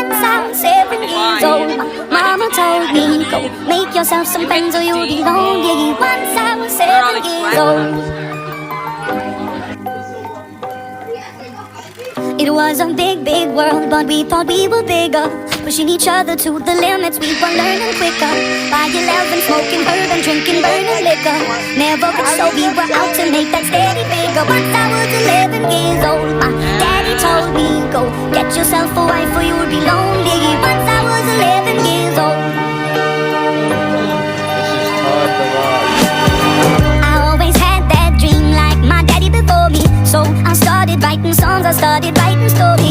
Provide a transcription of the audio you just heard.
Once I was 7 years old, my mama told me, go make yourself some friends or you'll be lonely. Once I was 7 years old. It was a big, big world, but we thought we were bigger, pushing each other to the limits, we were learning quicker. By 11, smoking herb and drinking burning liquor. Never could show we were out to make that steady figure. Once I was 11 years old, my daddy told me, go get yourself a wife or you'll be lonely. Once I was 11 years old. I always had that dream like my daddy before me, so I started writing songs, I started writing stories.